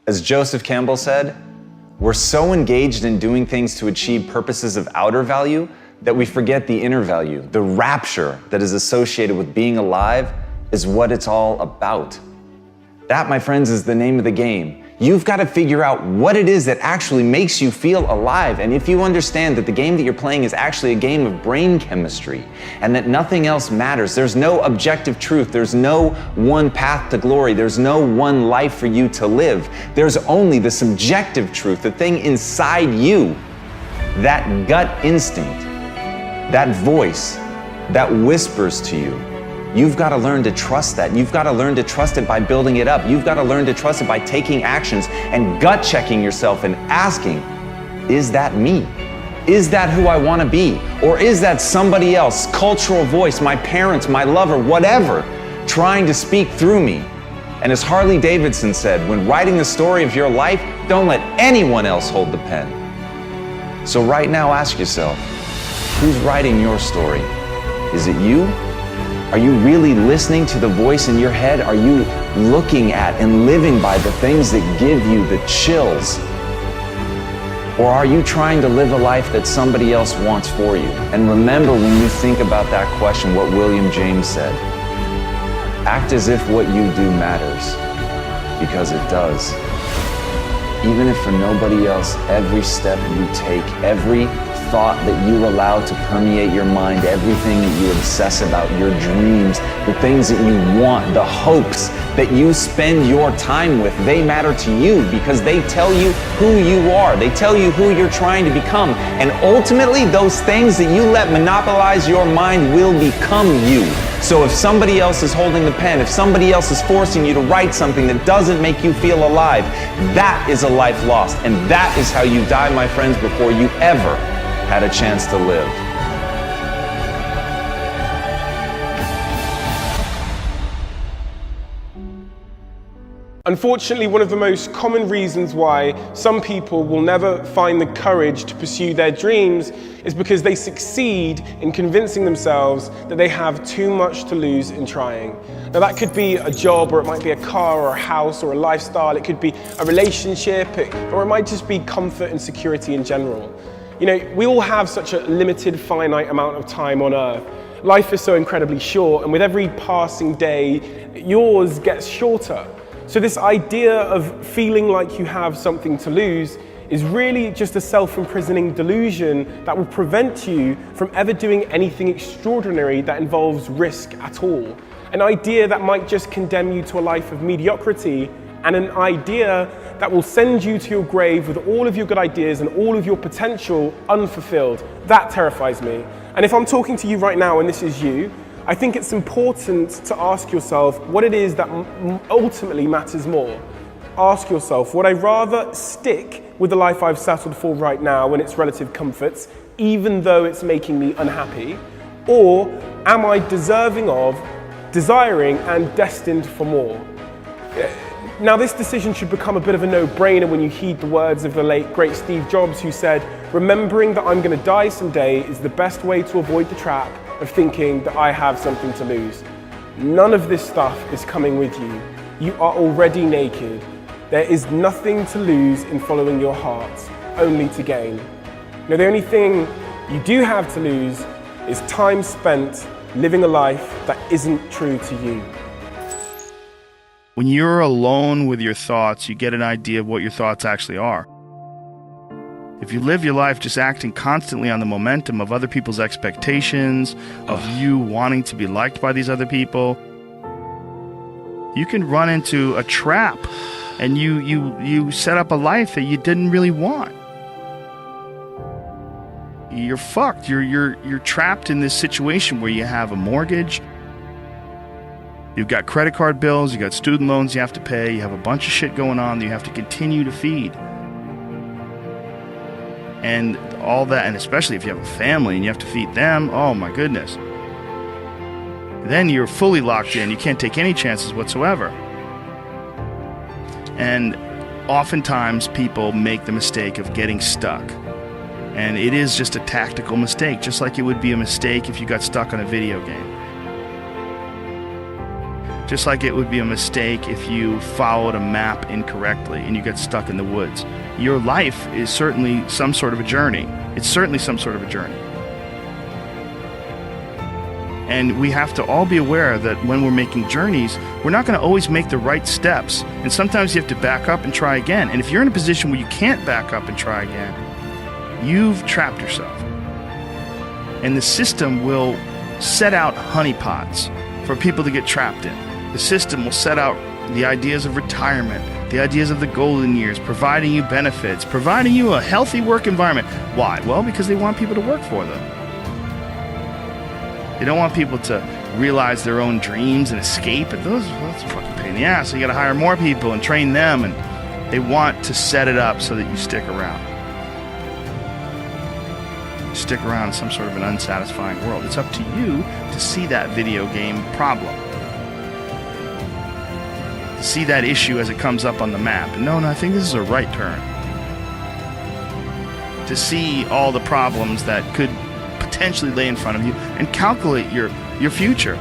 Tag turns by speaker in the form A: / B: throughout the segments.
A: As Joseph Campbell said, we're so engaged in doing things to achieve purposes of outer value that we forget the inner value. The rapture that is associated with being alive is what it's all about. That, my friends, is the name of the game. You've got to figure out what it is that actually makes you feel alive. And if you understand that the game that you're playing is actually a game of brain chemistry and that nothing else matters, there's no objective truth, there's no one path to glory, there's no one life for you to live. There's only the subjective truth, the thing inside you, that gut instinct, that voice that whispers to you. You've got to learn to trust that. You've got to learn to trust it by building it up. You've got to learn to trust it by taking actions and gut checking yourself and asking, is that me? Is that who I want to be? Or is that somebody else, cultural voice, my parents, my lover, whatever, trying to speak through me? And as Harley Davidson said, when writing the story of your life, don't let anyone else hold the pen. So right now, ask yourself, who's writing your story? Is it you? Are you really listening to the voice in your head? Are you looking at and living by the things that give you the chills? Or are you trying to live a life that somebody else wants for you? And remember, when you think about that question, what William James said, act as if what you do matters, because it does. Even if for nobody else, every step you take, every thought that you allow to permeate your mind, everything that you obsess about, your dreams, the things that you want, the hopes that you spend your time with, they matter to you because they tell you who you are. They tell you who you're trying to become. And ultimately, those things that you let monopolize your mind will become you. So if somebody else is holding the pen, if somebody else is forcing you to write something that doesn't make you feel alive, that is a life lost. And that is how you die, my friends, before you ever had a chance to live.
B: Unfortunately, one of the most common reasons why some people will never find the courage to pursue their dreams is because they succeed in convincing themselves that they have too much to lose in trying. Now that could be a job, or it might be a car or a house or a lifestyle, it could be a relationship, or it might just be comfort and security in general. You know, we all have such a limited, finite amount of time on Earth. Life is so incredibly short, and with every passing day, yours gets shorter. So this idea of feeling like you have something to lose is really just a self-imprisoning delusion that will prevent you from ever doing anything extraordinary that involves risk at all. An idea that might just condemn you to a life of mediocrity, and an idea that will send you to your grave with all of your good ideas and all of your potential unfulfilled. That terrifies me. And if I'm talking to you right now and this is you, I think it's important to ask yourself what it is that ultimately matters more. Ask yourself, would I rather stick with the life I've settled for right now and its relative comforts, even though it's making me unhappy? Or am I deserving of, desiring, and destined for more? Now, this decision should become a bit of a no-brainer when you heed the words of the late, great Steve Jobs, who said, remembering that I'm going to die someday is the best way to avoid the trap of thinking that I have something to lose. None of this stuff is coming with you. You are already naked. There is nothing to lose in following your heart, only to gain. Now, the only thing you do have to lose is time spent living a life that isn't true to you.
C: When you're alone with your thoughts, you get an idea of what your thoughts actually are. If you live your life just acting constantly on the momentum of other people's expectations, of you wanting to be liked by these other people, you can run into a trap, and you set up a life that you didn't really want. You're fucked. You're trapped in this situation where you have a mortgage, you've got credit card bills, you've got student loans you have to pay, you have a bunch of shit going on that you have to continue to feed. And all that, and especially if you have a family and you have to feed them, oh my goodness. Then you're fully locked in, you can't take any chances whatsoever. And oftentimes people make the mistake of getting stuck. And it is just a tactical mistake, just like it would be a mistake if you got stuck on a video game. Just like it would be a mistake if you followed a map incorrectly and you get stuck in the woods. Your life is certainly some sort of a journey. It's certainly some sort of a journey. And we have to all be aware that when we're making journeys, we're not going to always make the right steps. And sometimes you have to back up and try again. And if you're in a position where you can't back up and try again, you've trapped yourself. And the system will set out honeypots for people to get trapped in. The system will set out the ideas of retirement, the ideas of the golden years, providing you benefits, providing you a healthy work environment. Why? Well, because they want people to work for them. They don't want people to realize their own dreams and escape. But that's a fucking pain in the ass. So you got to hire more people and train them, and they want to set it up so that you stick around. You stick around in some sort of an unsatisfying world. It's up to you to see that video game problem. See that issue as it comes up on the map. And no, I think this is a right turn. To see all the problems that could potentially lay in front of you and calculate your future.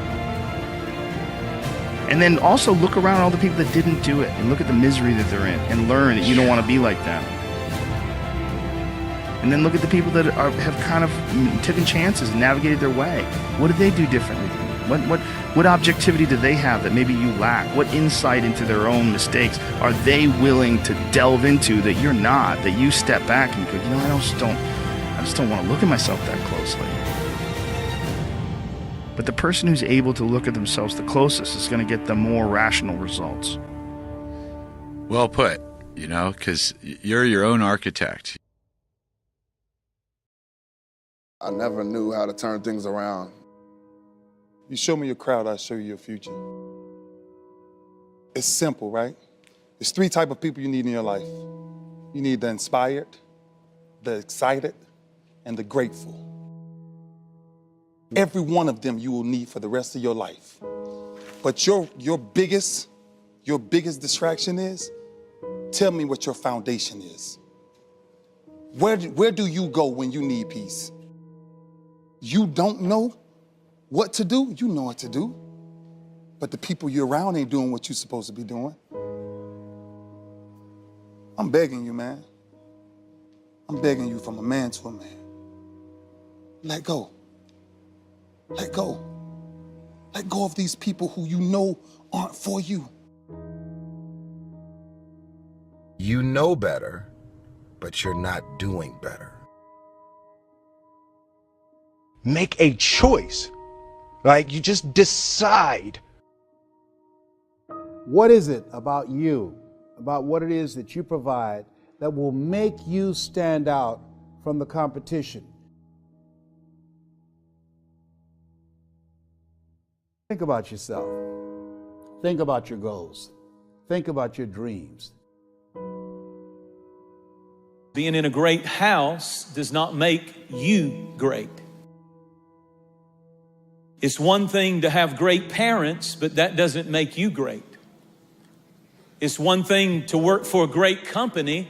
C: And then also look around all the people that didn't do it and look at the misery that they're in and learn that you don't want to be like them. And then look at the people that have kind of taken chances and navigated their way. What did they do differently? What objectivity do they have that maybe you lack? What insight into their own mistakes are they willing to delve into that you're not, that you step back and go, you know, I just don't want to look at myself that closely. But the person who's able to look at themselves the closest is going to get the more rational results.
D: Well put, because you're your own architect.
E: I never knew how to turn things around. You show me your crowd, I'll show you your future. It's simple, right? There's 3 types of people you need in your life. You need the inspired, the excited, and the grateful. Every one of them you will need for the rest of your life. But your biggest distraction is, tell me what your foundation is. Where do you go when you need peace? You don't know what to do? You know what to do. But the people you're around ain't doing what you're supposed to be doing. I'm begging you, man. I'm begging you from a man to a man. Let go. Let go. Let go of these people who you know aren't for you.
F: You know better, but you're not doing better.
G: Make a choice. Like, you just decide.
H: What is it about you, about what it is that you provide, that will make you stand out from the competition? Think about yourself. Think about your goals. Think about your dreams.
I: Being in a great house does not make you great. It's one thing to have great parents, but that doesn't make you great. It's one thing to work for a great company,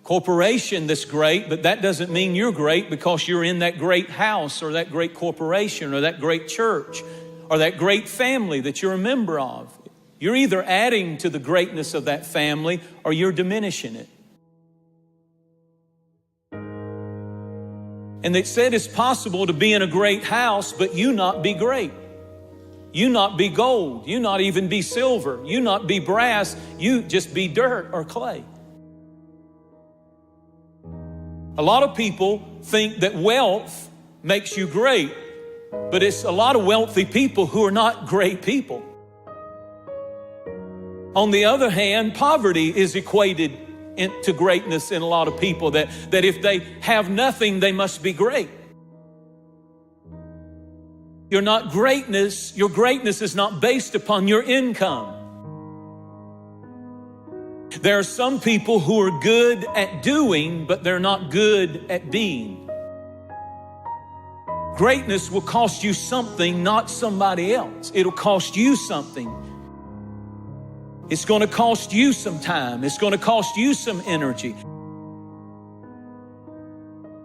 I: corporation that's great, but that doesn't mean you're great because you're in that great house or that great corporation or that great church or that great family that you're a member of. You're either adding to the greatness of that family or you're diminishing it. And they said it's possible to be in a great house, but you not be great. You not be gold. You not even be silver. You not be brass. You just be dirt or clay. A lot of people think that wealth makes you great, but it's a lot of wealthy people who are not great people. On the other hand, poverty is equated to greatness in a lot of people, that if they have nothing, they must be great. You're not greatness. Your greatness is not based upon your income. There are some people who are good at doing, but they're not good at being. Greatness will cost you something, not somebody else. It'll cost you something. It's going to cost you some time. It's going to cost you some energy.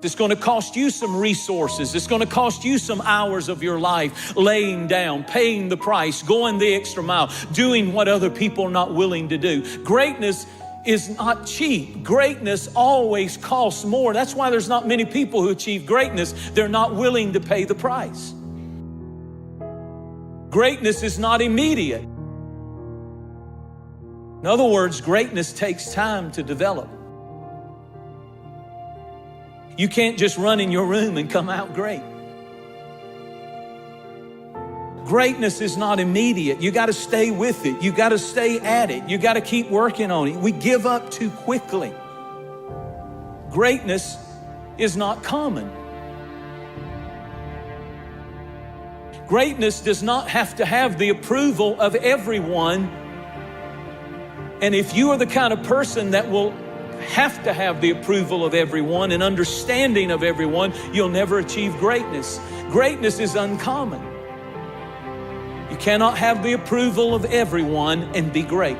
I: It's going to cost you some resources. It's going to cost you some hours of your life, laying down, paying the price, going the extra mile, doing what other people are not willing to do. Greatness is not cheap. Greatness always costs more. That's why there's not many people who achieve greatness. They're not willing to pay the price. Greatness is not immediate. In other words, greatness takes time to develop. You can't just run in your room and come out great. Greatness is not immediate. You got to stay with it. You got to stay at it. You got to keep working on it. We give up too quickly. Greatness is not common. Greatness does not have to have the approval of everyone. And if you are the kind of person that will have to have the approval of everyone and understanding of everyone, you'll never achieve greatness. Greatness is uncommon. You cannot have the approval of everyone and be great.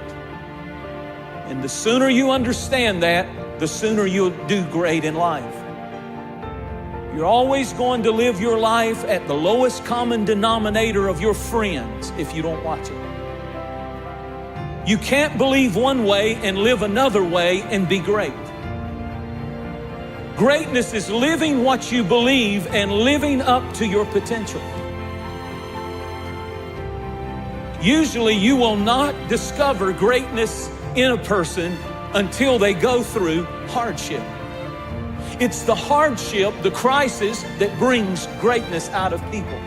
I: And the sooner you understand that, the sooner you'll do great in life. You're always going to live your life at the lowest common denominator of your friends if you don't watch it. You can't believe one way and live another way and be great. Greatness is living what you believe and living up to your potential. Usually you will not discover greatness in a person until they go through hardship. It's the hardship, the crisis, that brings greatness out of people.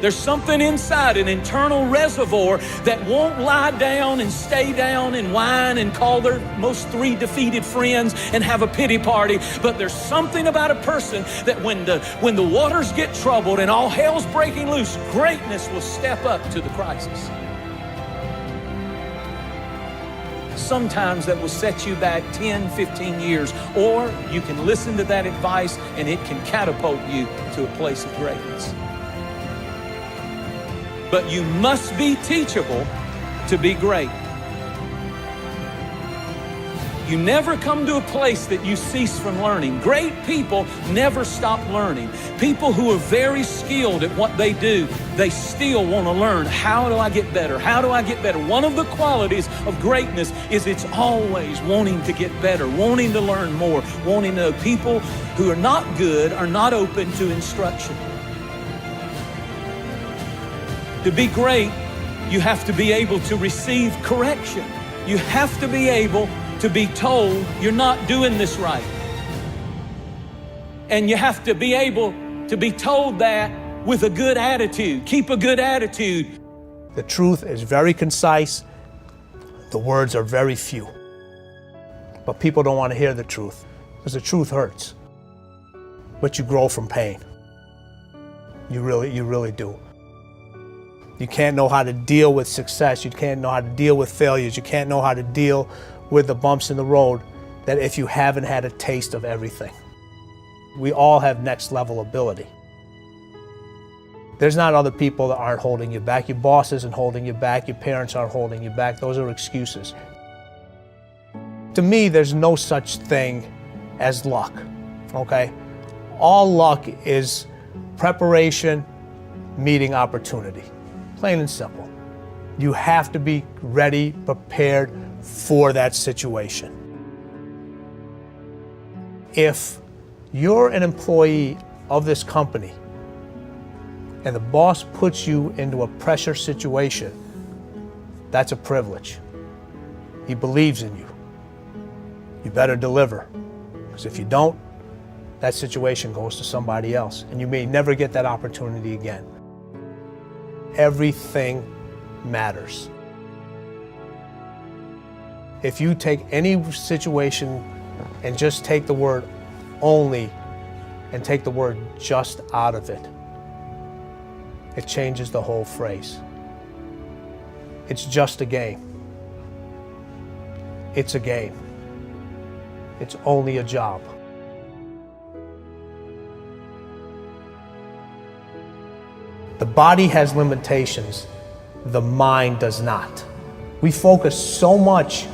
I: There's something inside, an internal reservoir that won't lie down and stay down and whine and call their most 3 defeated friends and have a pity party. But there's something about a person that when the waters get troubled and all hell's breaking loose, greatness will step up to the crisis. Sometimes that will set you back 10, 15 years, or you can listen to that advice and it can catapult you to a place of greatness. But you must be teachable to be great. You never come to a place that you cease from learning. Great people never stop learning. People who are very skilled at what they do, they still want to learn. How do I get better? How do I get better? One of the qualities of greatness is it's always wanting to get better, wanting to learn more, wanting to know. People who are not good are not open to instruction. To be great, you have to be able to receive correction. You have to be able to be told you're not doing this right. And you have to be able to be told that with a good attitude. Keep a good attitude.
J: The truth is very concise. The words are very few. But people don't want to hear the truth because the truth hurts. But you grow from pain. You really do. You can't know how to deal with success. You can't know how to deal with failures. You can't know how to deal with the bumps in the road that if you haven't had a taste of everything. We all have next level ability. There's not other people that aren't holding you back. Your boss isn't holding you back. Your parents aren't holding you back. Those are excuses. To me, there's no such thing as luck, okay? All luck is preparation meeting opportunity. Plain and simple. You have to be ready, prepared for that situation. If you're an employee of this company and the boss puts you into a pressure situation, that's a privilege. He believes in you. You better deliver. Because if you don't, that situation goes to somebody else, and you may never get that opportunity again. Everything matters. If you take any situation and just take the word only and take the word just out of it, it changes the whole phrase. It's just a game. It's a game. It's only a job. The body has limitations, the mind does not. We focus so much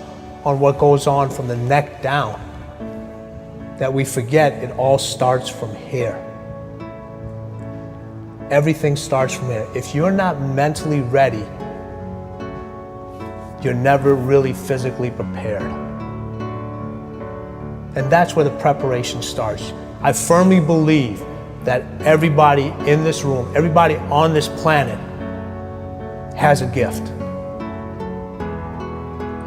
J: on what goes on from the neck down, that we forget it all starts from here. Everything starts from here. If you're not mentally ready, you're never really physically prepared. And that's where the preparation starts. I firmly believe that everybody in this room, everybody on this planet has a gift.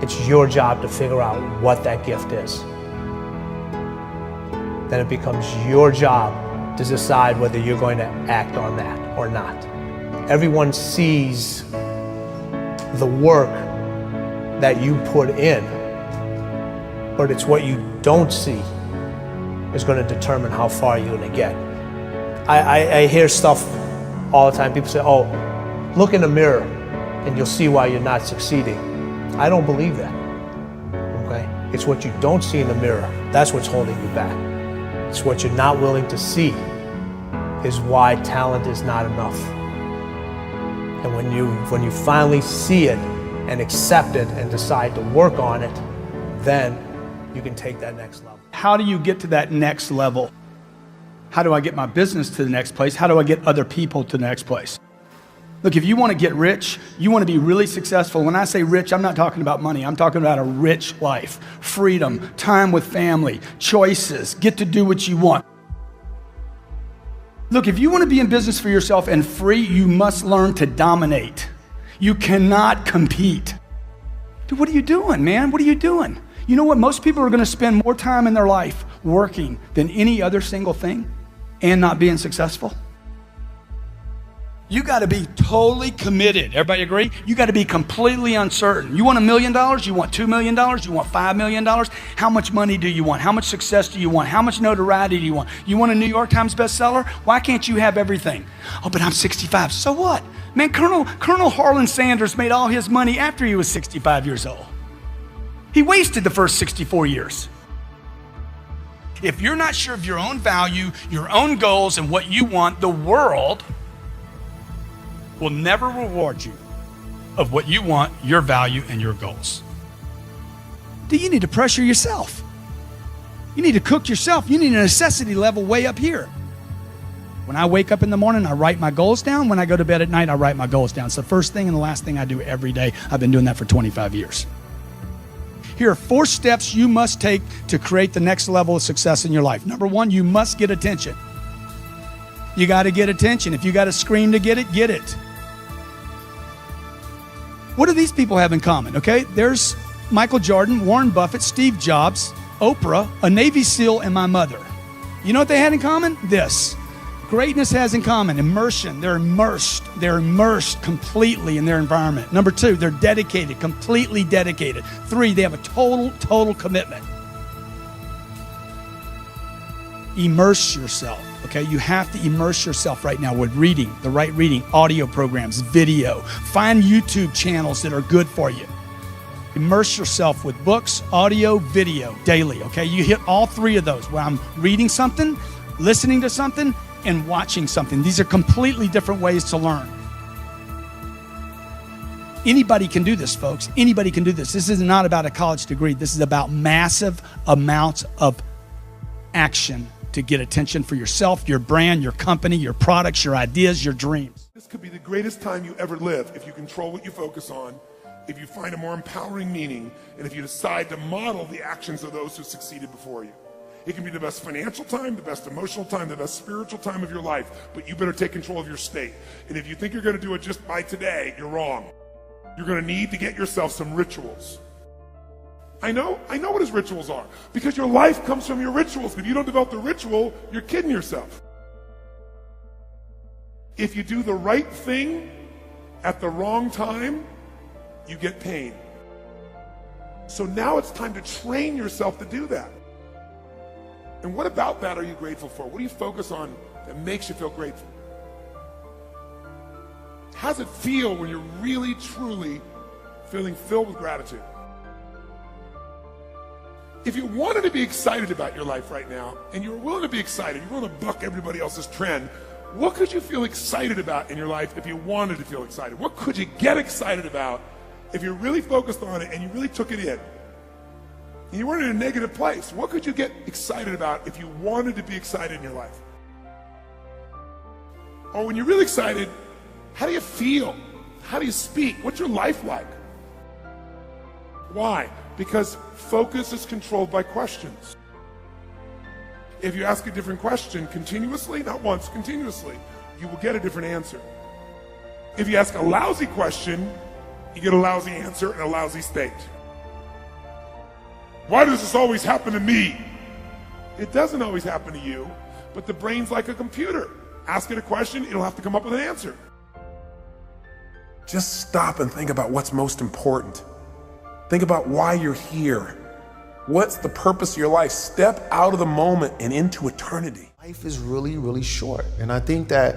J: It's your job to figure out what that gift is. Then it becomes your job to decide whether you're going to act on that or not. Everyone sees the work that you put in, but it's what you don't see is going to determine how far you're going to get. I hear stuff all the time. People say, oh, look in the mirror and you'll see why you're not succeeding. I don't believe that, okay? It's what you don't see in the mirror. That's what's holding you back. It's what you're not willing to see is why talent is not enough. And when you finally see it and accept it and decide to work on it, then you can take that next level.
K: How do you get to that next level? How do I get my business to the next place? How do I get other people to the next place? Look, if you want to get rich, you want to be really successful. When I say rich, I'm not talking about money. I'm talking about a rich life, freedom, time with family, choices, get to do what you want. Look, if you want to be in business for yourself and free, you must learn to dominate. You cannot compete. Dude, what are you doing, man? What are you doing? You know what? Most people are going to spend more time in their life working than any other single thing and not being successful. You got to be totally committed. Everybody agree? You got to be completely uncertain. You want $1 million? You want $2 million? You want $5 million? How much money do you want? How much success do you want? How much notoriety do you want? You want a New York Times bestseller? Why can't you have everything? Oh, but I'm 65. So what? Man, Colonel Harlan Sanders made all his money after he was 65 years old. He wasted the first 64 years. If you're not sure of your own value, your own goals, and what you want, the world will never reward you of what you want, your value, and your goals. You need to pressure yourself. You need to cook yourself. You need a necessity level way up here. When I wake up in the morning, I write my goals down. When I go to bed at night, I write my goals down. It's the first thing and the last thing I do every day. I've been doing that for 25 years. Here are 4 steps you must take to create the next level of success in your life. Number 1, you must get attention. You got to get attention. If you got to scream to get it, get it. What do these people have in common? Okay, there's Michael Jordan, Warren Buffett, Steve Jobs, Oprah, a Navy SEAL, and my mother. You know what they had in common? This. Greatness has in common immersion. They're immersed completely in their environment. Number 2, they're dedicated, completely dedicated. 3, they have a total commitment. Immerse yourself, okay? You have to immerse yourself right now with reading, the right reading, audio programs, video. Find YouTube channels that are good for you. Immerse yourself with books, audio, video, daily, okay? You hit all 3 of those, where I'm reading something, listening to something, and watching something. These are completely different ways to learn. Anybody can do this, folks. Anybody can do this. This is not about a college degree. This is about massive amounts of action to get attention for yourself, your brand, your company, your products, your ideas, your dreams.
L: This could be the greatest time you ever live if you control what you focus on, if you find a more empowering meaning, and if you decide to model the actions of those who succeeded before you. It can be the best financial time, the best emotional time, the best spiritual time of your life, but you better take control of your state. And if you think you're going to do it just by today, you're wrong. You're going to need to get yourself some rituals. I know what his rituals are, because your life comes from your rituals. If you don't develop the ritual, you're kidding yourself. If you do the right thing at the wrong time, you get pain. So now it's time to train yourself to do that. And what about that are you grateful for? What do you focus on that makes you feel grateful? How does it feel when you're really, truly feeling filled with gratitude? If you wanted to be excited about your life right now, and you're willing to be excited, you're willing to buck everybody else's trend, what could you feel excited about in your life if you wanted to feel excited? What could you get excited about if you're really focused on it and you really took it in? and you weren't in a negative place, what could you get excited about if you wanted to be excited in your life? Or when you're really excited, how do you feel? How do you speak? What's your life like? Why? Because focus is controlled by questions. If you ask a different question continuously, not once, continuously, you will get a different answer. If you ask a lousy question, you get a lousy answer and a lousy state. Why does this always happen to me? It doesn't always happen to you, but the brain's like a computer. Ask it a question, it'll have to come up with an answer. Just stop and think about what's most important. Think about why you're here. What's the purpose of your life? Step out of the moment and into eternity.
G: Life is really, really short. And I think that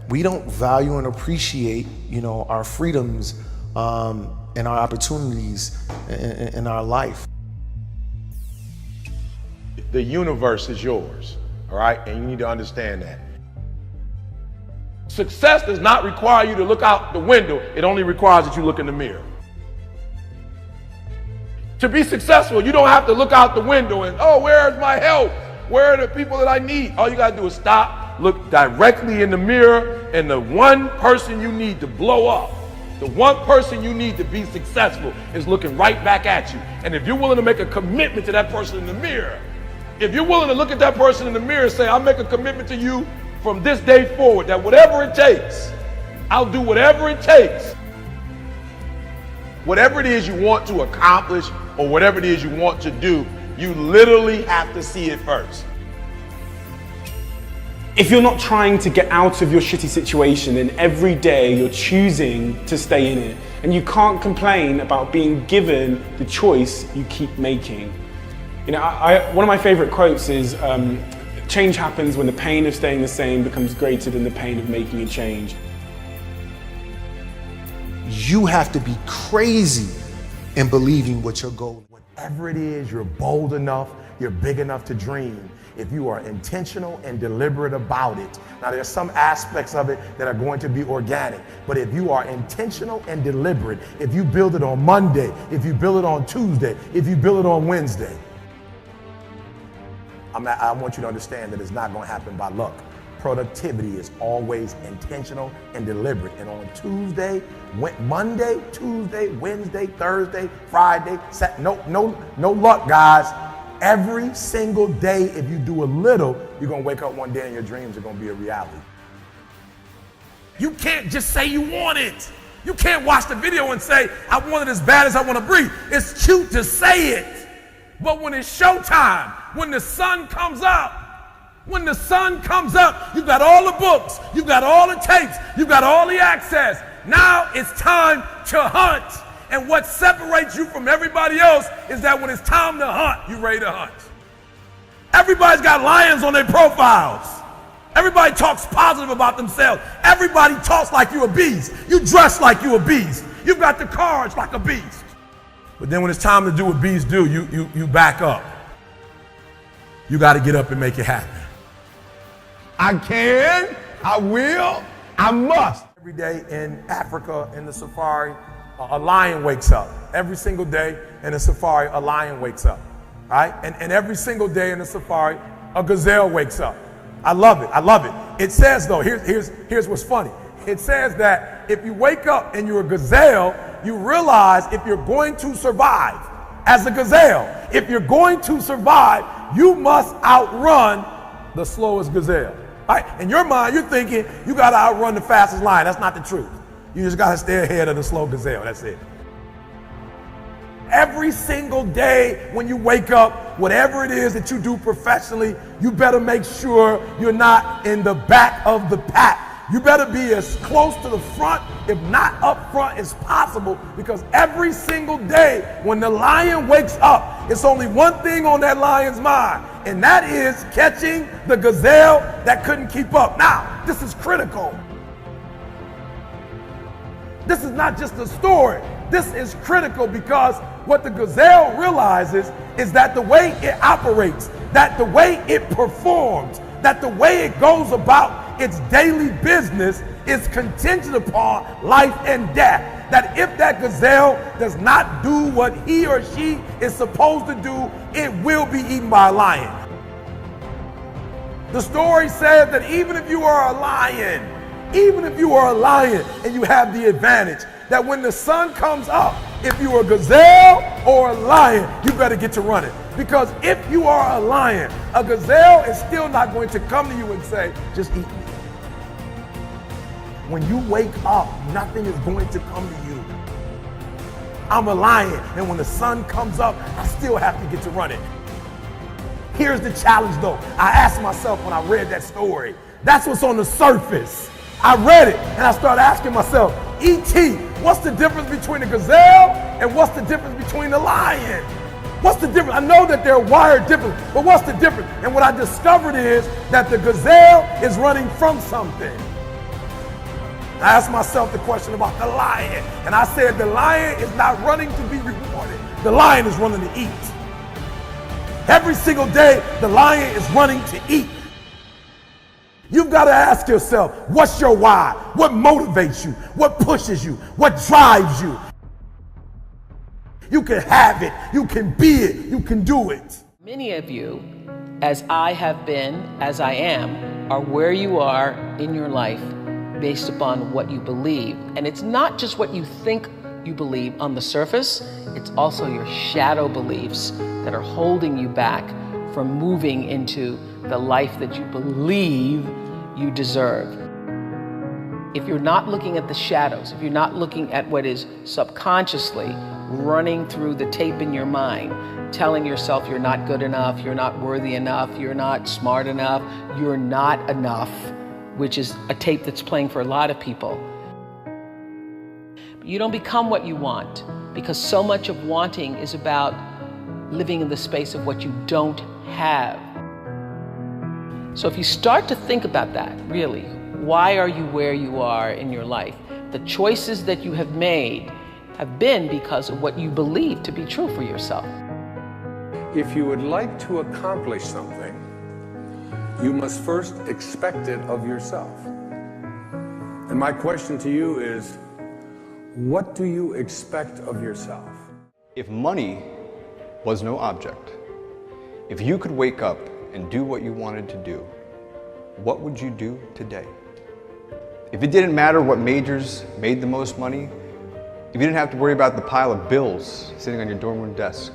G: we don't value and appreciate, our freedoms and our opportunities in our life.
M: The universe is yours, all right? And you need to understand that. Success does not require you to look out the window. It only requires that you look in the mirror. To be successful, you don't have to look out the window and, oh, where's my help? Where are the people that I need? All you gotta do is stop, look directly in the mirror, and the one person you need to blow up, the one person you need to be successful is looking right back at you. And if you're willing to make a commitment to that person in the mirror, if you're willing to look at that person in the mirror and say, I'll make a commitment to you from this day forward, that whatever it takes, I'll do whatever it takes. Whatever it is you want to accomplish or whatever it is you want to do, you literally have to see it first.
B: If you're not trying to get out of your shitty situation, then every day you're choosing to stay in it. And you can't complain about being given the choice you keep making. One of my favorite quotes is, change happens when the pain of staying the same becomes greater than the pain of making a change.
G: You have to be crazy in believing what your goal is.
M: Whatever it is, you're bold enough, you're big enough to dream. If you are intentional and deliberate about it. Now there's some aspects of it that are going to be organic, but if you are intentional and deliberate, if you build it on Monday, if you build it on Tuesday, if you build it on Wednesday, I want you to understand that it's not going to happen by luck. Productivity is always intentional and deliberate. And on Tuesday, Monday, Tuesday, Wednesday, Thursday, Friday, no luck, guys. Every single day, if you do a little, you're going to wake up one day and your dreams are going to be a reality. You can't just say you want it. You can't watch the video and say, I want it as bad as I want to breathe. It's cute to say it. But when it's showtime, when the sun comes up, you've got all the books, you've got all the tapes, you've got all the access. Now it's time to hunt. And what separates you from everybody else is that when it's time to hunt, you're ready to hunt. Everybody's got lions on their profiles. Everybody talks positive about themselves. Everybody talks like you're a beast. You dress like you're a beast. You've got the courage like a beast. But then when it's time to do what beasts do, you back up. You got to get up and make it happen. I can, I will, I must. Every day in Africa, in the safari, a lion wakes up. Every single day in the safari, a lion wakes up. Right? And every single day in the safari, a gazelle wakes up. I love it. I love it. It says, though, here's what's funny. It says that if you wake up and you're a gazelle, you realize if you're going to survive as a gazelle, if you're going to survive, you must outrun the slowest gazelle. Right? In your mind, you're thinking you got to outrun the fastest lion. That's not the truth. You just got to stay ahead of the slow gazelle. That's it. Every single day when you wake up, whatever it is that you do professionally, you better make sure you're not in the back of the pack. You better be as close to the front, if not up front, as possible, because every single day when the lion wakes up, it's only one thing on that lion's mind, and that is catching the gazelle that couldn't keep up. Now, this is critical. This is not just a story. This is critical because what the gazelle realizes is that the way it operates, that the way it performs, that the way it goes about its daily business is contingent upon life and death. that if that gazelle does not do what he or she is supposed to do, it will be eaten by a lion. The story says that even if you are a lion and you have the advantage, that when the sun comes up, if you are a gazelle or a lion, you better get to running. Because if you are a lion, a gazelle is still not going to come to you and say, just eat me. When you wake up, nothing is going to come to you. I'm a lion, and when the sun comes up, I still have to get to running. Here's the challenge though. I asked myself when I read that story, that's what's on the surface. I read it and I started asking myself, E.T., what's the difference between a gazelle and what's the difference between a lion? What's the difference? I know that they're wired differently, but what's the difference? And what I discovered is that the gazelle is running from something. I asked myself the question about the lion, and I said the lion is not running to be rewarded. The lion is running to eat. Every single day, the lion is running to eat. You've got to ask yourself, what's your why? What motivates you? What pushes you? What drives you? You can have it. You can be it. You can do it.
N: Many of you, as I have been, as I am, are where you are in your life based upon what you believe. And it's not just what you think you believe on the surface, it's also your shadow beliefs that are holding you back from moving into the life that you believe you deserve. If you're not looking at the shadows, if you're not looking at what is subconsciously running through the tape in your mind, telling yourself you're not good enough, you're not worthy enough, you're not smart enough, you're not enough, which is a tape that's playing for a lot of people. You don't become what you want, because so much of wanting is about living in the space of what you don't have. So if you start to think about that, really, why are you where you are in your life? The choices that you have made have been because of what you believe to be true for yourself.
O: If you would like to accomplish something, you must first expect it of yourself. And my question to you is, what do you expect of yourself?
P: If money was no object, if you could wake up and do what you wanted to do, what would you do today? If it didn't matter what majors made the most money, if you didn't have to worry about the pile of bills sitting on your dorm room desk,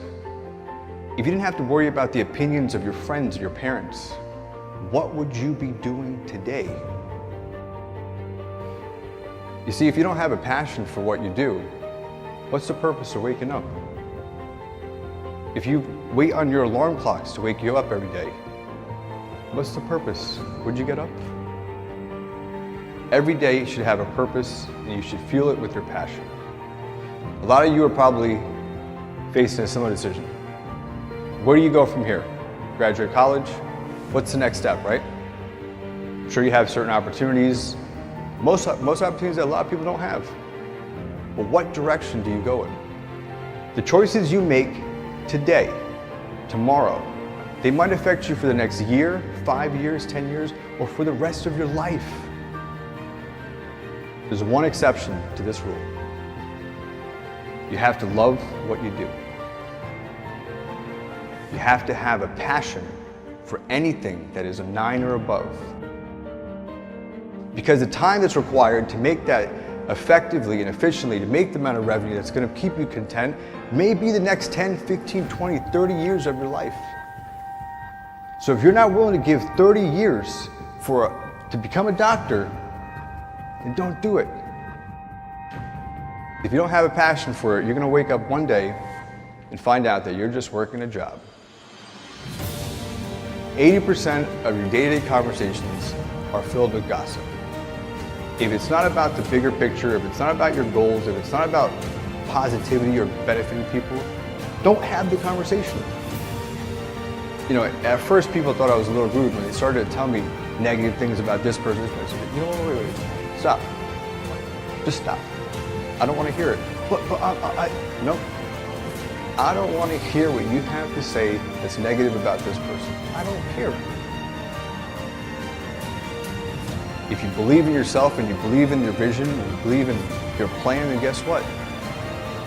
P: if you didn't have to worry about the opinions of your friends or your parents, what would you be doing today? You see, if you don't have a passion for what you do, what's the purpose of waking up? If you wait on your alarm clocks to wake you up every day, what's the purpose? Would you get up? Every day should have a purpose, and you should feel it with your passion. A lot of you are probably facing a similar decision. Where do you go from here? Graduate college? What's the next step, right? I'm sure you have certain opportunities, most opportunities that a lot of people don't have. But what direction do you go in? The choices you make today, tomorrow, they might affect you for the next year, 5 years, 10 years, or for the rest of your life. There's one exception to this rule. You have to love what you do. You have to have a passion for anything that is a 9 or above. Because the time that's required to make that effectively and efficiently, to make the amount of revenue that's going to keep you content, may be the next 10, 15, 20, 30 years of your life. So if you're not willing to give 30 years to become a doctor, then don't do it. If you don't have a passion for it, you're going to wake up one day and find out that you're just working a job. 80% of your day-to-day conversations are filled with gossip. If it's not about the bigger picture, if it's not about your goals, if it's not about positivity or benefiting people, don't have the conversation. You know, at first people thought I was a little rude when they started to tell me negative things about this person, this person. You know what, wait, stop. Just stop. I don't want to hear it. No. I don't want to hear what you have to say that's negative about this person. I don't care. If you believe in yourself and you believe in your vision and you believe in your plan, then guess what?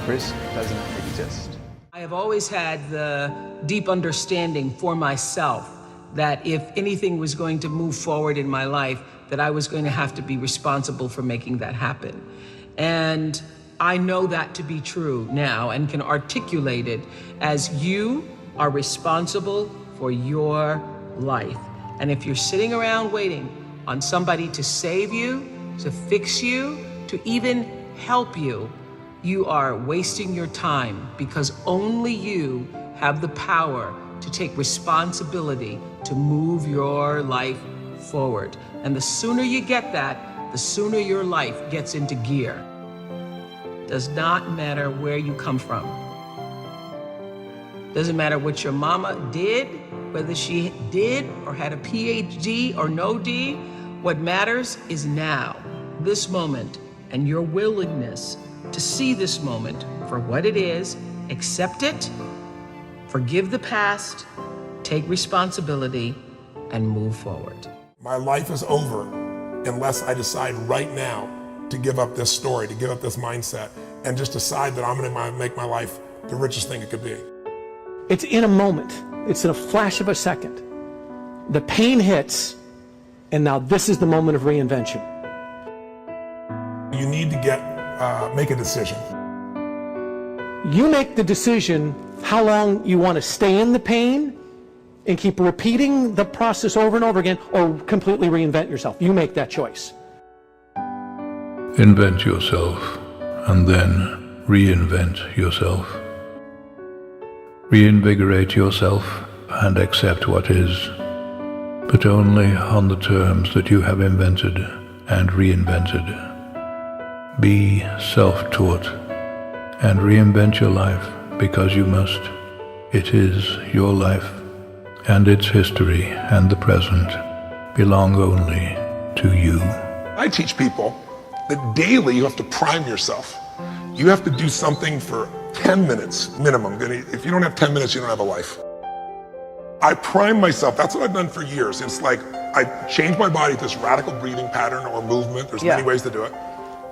P: Risk doesn't exist.
N: I have always had the deep understanding for myself that if anything was going to move forward in my life, that I was going to have to be responsible for making that happen. And I know that to be true now and can articulate it as you are responsible for your life. And if you're sitting around waiting on somebody to save you, to fix you, to even help you, you are wasting your time, because only you have the power to take responsibility to move your life forward. And the sooner you get that, the sooner your life gets into gear. Does not matter where you come from. Doesn't matter what your mama did, whether she did or had a PhD or no D. What matters is now, this moment, and your willingness to see this moment for what it is, accept it, forgive the past, take responsibility, and move forward.
L: My life is over unless I decide right now to give up this story, to give up this mindset, and just decide that I'm gonna make my life the richest thing it could be.
J: It's in a moment. It's in a flash of a second. The pain hits, and now this is the moment of reinvention.
L: You need to make a decision.
J: You make the decision how long you want to stay in the pain and keep repeating the process over and over again, or completely reinvent yourself. You make that choice.
Q: Invent yourself and then reinvent yourself. Reinvigorate yourself and accept what is, but only on the terms that you have invented and reinvented. Be self-taught and reinvent your life because you must. It is your life, and its history and the present belong only to you.
L: I teach people that daily you have to prime yourself. You have to do something for 10 minutes minimum. If you don't have 10 minutes, you don't have a life. I prime myself. That's what I've done for years. It's like I change my body to this radical breathing pattern or movement. There's many ways to do it.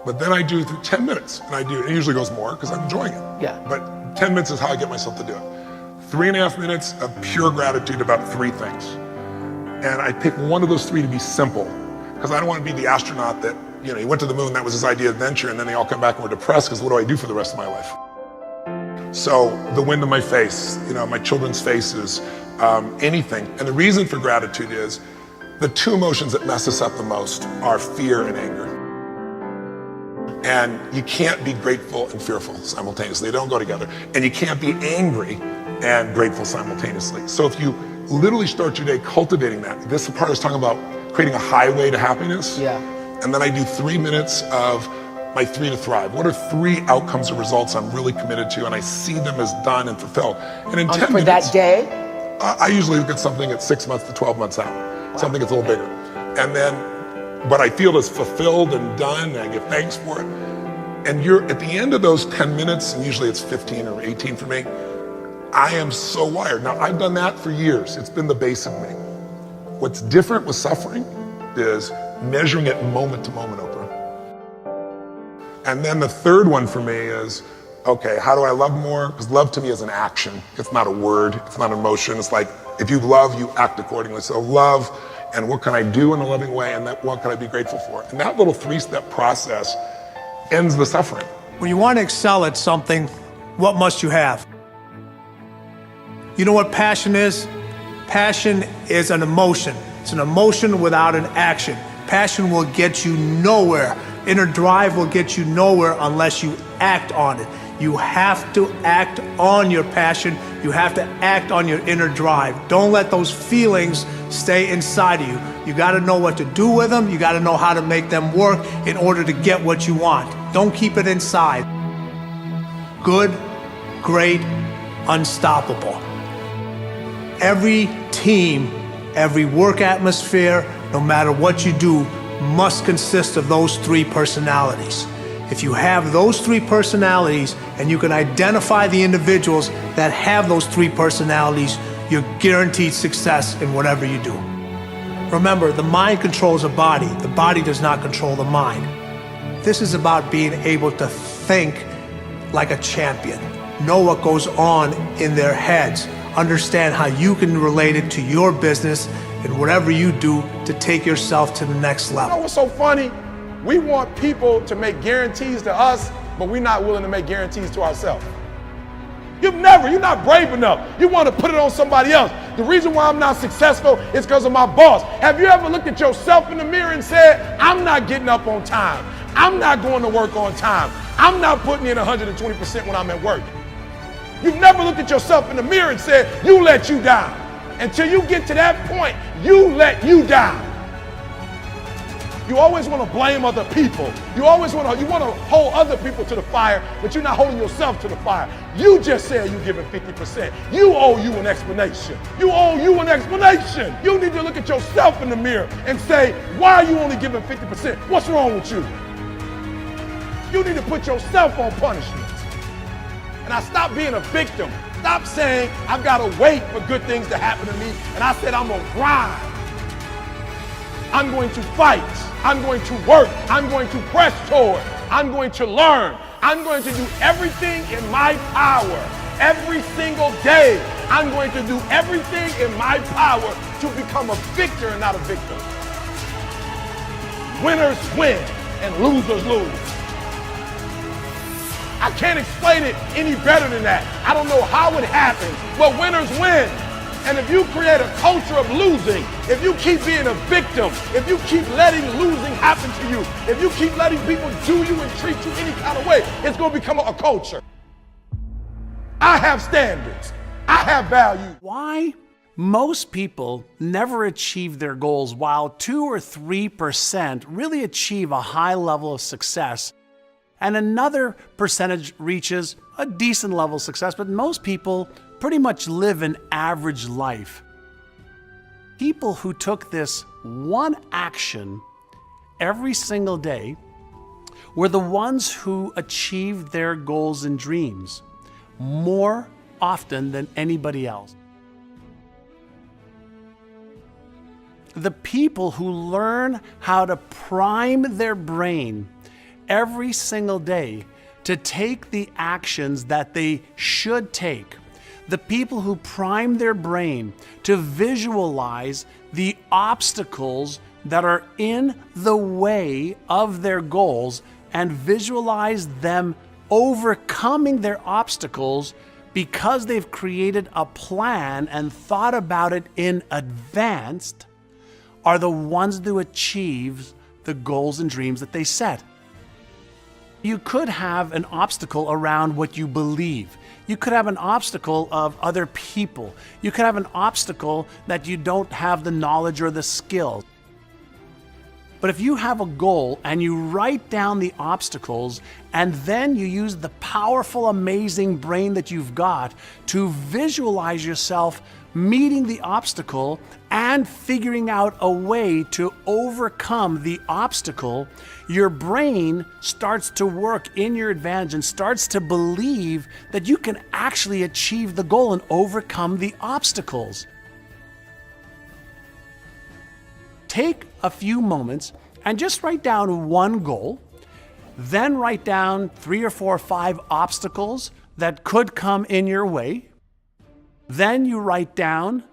L: But then I do through 10 minutes, and it usually goes more because I'm enjoying it.
J: Yeah.
L: But 10 minutes is how I get myself to do it. 3.5 minutes of pure gratitude about 3 things. And I pick one of those 3 to be simple, because I don't want to be the astronaut that, he went to the moon, that was his idea of adventure, and then they all come back and were depressed because what do I do for the rest of my life? So the wind in my face, my children's faces, anything. And the reason for gratitude is the 2 emotions that mess us up the most are fear and anger. And you can't be grateful and fearful simultaneously. They don't go together. And you can't be angry and grateful simultaneously. So if you literally start your day cultivating that, this is the part I was talking about, creating a highway to happiness.
N: Yeah.
L: And then I do 3 minutes of my 3 to thrive. What are 3 outcomes or results I'm really committed to, and I see them as done and fulfilled. And in 10
N: for
L: minutes,
N: that day?
L: I usually look at something at 6 months to 12 months out. Wow. Something that's a little bigger. And then, but I feel as fulfilled and done, and I give thanks for it. And at the end of those 10 minutes, and usually it's 15 or 18 for me, I am so wired. Now, I've done that for years. It's been the base of me. What's different with suffering is measuring it moment to moment, Oprah. And then the third one for me is, okay, how do I love more? Because love to me is an action. It's not a word. It's not an emotion. It's like, if you love, you act accordingly. So love, and what can I do in a loving way, and what can I be grateful for? And that little 3-step process ends the suffering.
J: When you want to excel at something, what must you have? You know what passion is? Passion is an emotion. It's an emotion without an action. Passion will get you nowhere. Inner drive will get you nowhere unless you act on it. You have to act on your passion. You have to act on your inner drive. Don't let those feelings stay inside of you. You got to know what to do with them. You got to know how to make them work in order to get what you want. Don't keep it inside. Good, great, unstoppable. Every team, every work atmosphere, no matter what you do, must consist of those 3 personalities. If you have those 3 personalities and you can identify the individuals that have those 3 personalities, you're guaranteed success in whatever you do. Remember, the mind controls the body does not control the mind. This is about being able to think like a champion, know what goes on in their heads, understand how you can relate it to your business and whatever you do to take yourself to the next
M: You
J: level.
M: know what's so funny? We want people to make guarantees to us, but we're not willing to make guarantees to ourselves. You're not brave enough. You want to put it on somebody else. The reason why I'm not successful is because of my boss. Have you ever looked at yourself in the mirror and said, I'm not getting up on time. I'm not going to work on time. I'm not putting in 120% when I'm at work. You've never looked at yourself in the mirror and said, you let you down. Until you get to that point, you let you down. You always want to blame other people. You want to hold other people to the fire, but you're not holding yourself to the fire. You just said you're giving 50%. You owe you an explanation. You owe you an explanation. You need to look at yourself in the mirror and say, why are you only giving 50%? What's wrong with you? You need to put yourself on punishment. And I stopped being a victim. Stop saying, I've got to wait for good things to happen to me. And I said, I'm going to grind. I'm going to fight. I'm going to work. I'm going to press toward. I'm going to learn. I'm going to do everything in my power. Every single day, I'm going to do everything in my power to become a victor and not a victim. Winners win and losers lose. I can't explain it any better than that. I don't know how it happens, but winners win. And if you create a culture of losing, if you keep being a victim, if you keep letting losing happen to you, if you keep letting people do you and treat you any kind of way, it's going to become a culture. I have standards. I have values.
R: Why? Most people never achieve their goals, while 2 or 3% really achieve a high level of success. And another percentage reaches a decent level of success, but most people pretty much live an average life. People who took this one action every single day were the ones who achieved their goals and dreams more often than anybody else. The people who learn how to prime their brain every single day to take the actions that they should take, the people who prime their brain to visualize the obstacles that are in the way of their goals and visualize them overcoming their obstacles because they've created a plan and thought about it in advance, are the ones who achieve the goals and dreams that they set. You could have an obstacle around what you believe. You could have an obstacle of other people. You could have an obstacle that you don't have the knowledge or the skill. But if you have a goal and you write down the obstacles and then you use the powerful, amazing brain that you've got to visualize yourself meeting the obstacle and figuring out a way to overcome the obstacle, your brain starts to work in your advantage and starts to believe that you can actually achieve the goal and overcome the obstacles. Take a few moments and just write down one goal, then write down 3 or 4 or 5 obstacles that could come in your way. Then you write down,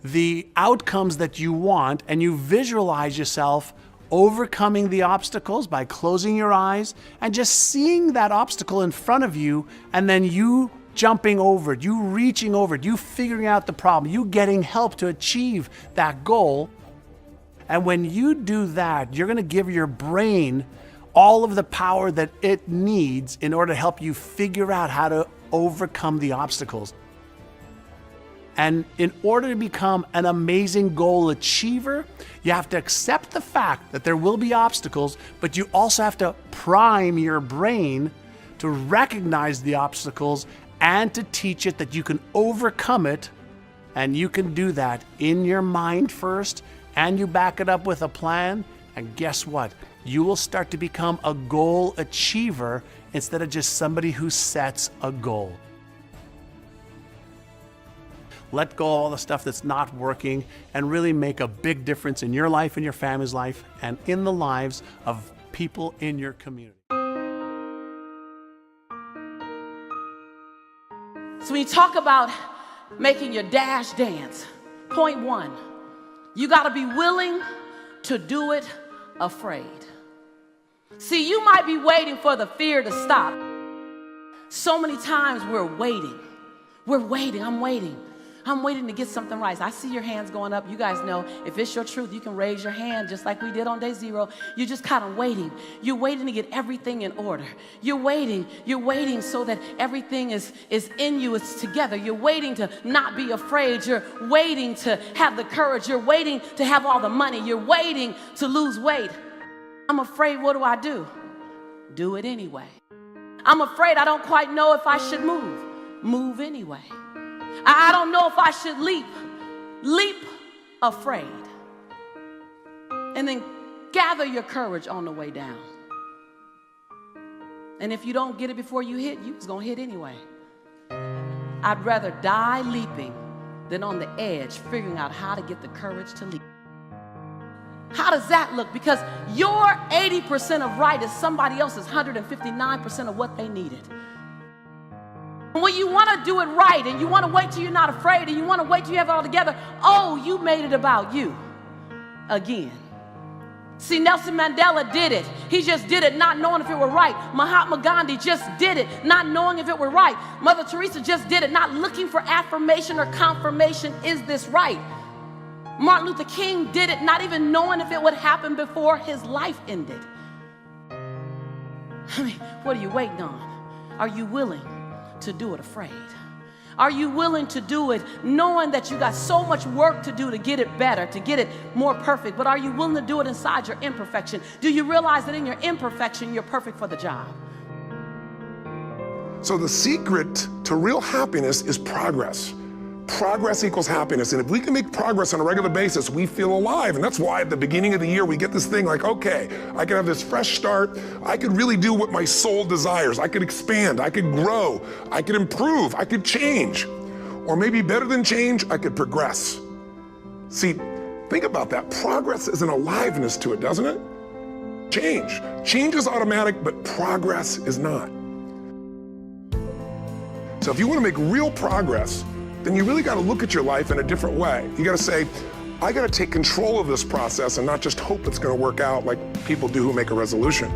R: the outcomes that you want, and you visualize yourself overcoming the obstacles by closing your eyes and just seeing that obstacle in front of you, and then you jumping over it, you reaching over it, you figuring out the problem, you getting help to achieve that goal. And when you do that, you're going to give your brain all of the power that it needs in order to help you figure out how to overcome the obstacles. And in order to become an amazing goal achiever, you have to accept the fact that there will be obstacles, but you also have to prime your brain to recognize the obstacles and to teach it that you can overcome it. And you can do that in your mind first, and you back it up with a plan. And guess what? You will start to become a goal achiever instead of just somebody who sets a goal. let go of all the stuff that's not working, and really make a big difference in your life, in your family's life, and in the lives of people in your community.
N: So when you talk about making your dash dance, point one, you got to be willing to do it afraid. See, you might be waiting for the fear to stop. So many times we're waiting. I'm waiting to get something right. I see your hands going up. You guys know if it's your truth, you can raise your hand just like we did on day 0. You're just kind of waiting. You're waiting to get everything in order. You're waiting so that everything is in you, it's together. You're waiting to not be afraid. You're waiting to have the courage. You're waiting to have all the money. You're waiting to lose weight. I'm afraid, what do? Do it anyway. I'm afraid, I don't quite know if I should move. Move anyway. I don't know if I should leap. Leap afraid. And then gather your courage on the way down. And if you don't get it before you hit, you was gonna hit anyway. I'd rather die leaping than on the edge figuring out how to get the courage to leap. How does that look? Because your 80% of right is somebody else's 159% of what they needed. When you want to do it right and you want to wait till you're not afraid and you want to wait till you have it all together, oh, you made it about you again. See, Nelson Mandela did it. He just did it not knowing if it were right. Mahatma Gandhi just did it not knowing if it were right. Mother Teresa just did it not looking for affirmation or confirmation. Is this right? Martin Luther King did it not even knowing if it would happen before his life ended. I mean, what are you waiting on? Are you willing to do it afraid? Are you willing to do it knowing that you got so much work to do to get it better, to get it more perfect? But are you willing to do it inside your imperfection? Do you realize that in your imperfection, you're perfect for the job?
L: So the secret to real happiness is progress. Progress equals happiness. And if we can make progress on a regular basis, we feel alive. And that's why at the beginning of the year, we get this thing like, okay, I can have this fresh start. I could really do what my soul desires. I could expand. I could grow. I could improve. I could change. Or maybe better than change, I could progress. See, think about that. Progress is an aliveness to it, doesn't it? Change. Change is automatic, but progress is not. So if you want to make real progress, then you really got to look at your life in a different way. You got to say, I got to take control of this process and not just hope it's going to work out like people do who make a resolution.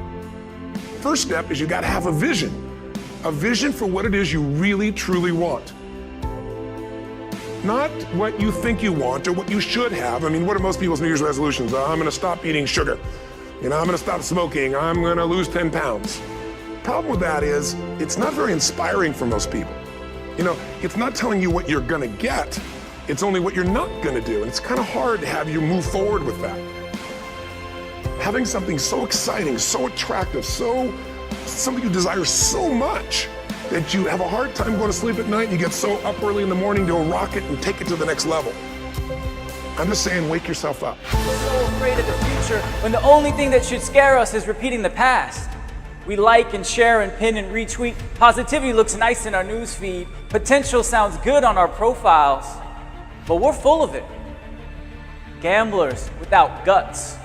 L: First step is you got to have a vision for what it is you really, truly want. Not what you think you want or what you should have. I mean, what are most people's New Year's resolutions? I'm going to stop eating sugar. I'm going to stop smoking. I'm going to lose 10 pounds. Problem with that is it's not very inspiring for most people. It's not telling you what you're gonna get, it's only what you're not gonna do. And it's kind of hard to have you move forward with that. Having something so exciting, so attractive, something you desire so much that you have a hard time going to sleep at night and you get so up early in the morning to rock it and take it to the next level. I'm just saying, wake yourself up.
S: We're so afraid of the future when the only thing that should scare us is repeating the past. We like and share and pin and retweet. Positivity looks nice in our newsfeed. Potential sounds good on our profiles, but we're full of it. Gamblers without guts.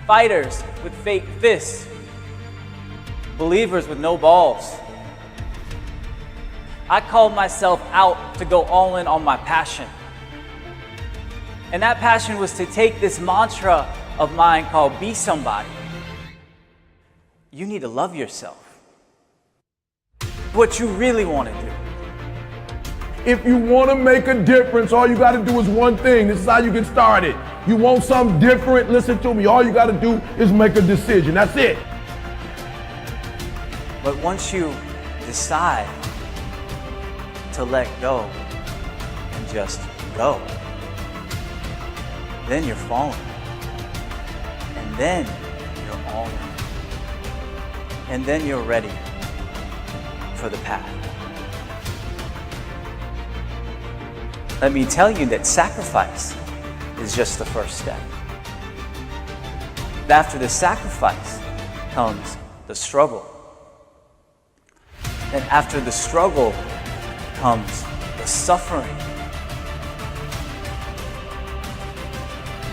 S: Fighters with fake fists. Believers with no balls. I called myself out to go all in on my passion. And that passion was to take this mantra of mine called Be Somebody. You need to love yourself. What you really want to do.
T: If you want to make a difference, all you got to do is one thing. This is how you get started. You want something different? Listen to me. All you got to do is make a decision. That's it.
S: But once you decide to let go and just go, then you're falling. And then you're all in. And then you're ready for the path. Let me tell you that sacrifice is just the first step. After the sacrifice comes the struggle. Then after the struggle comes the suffering.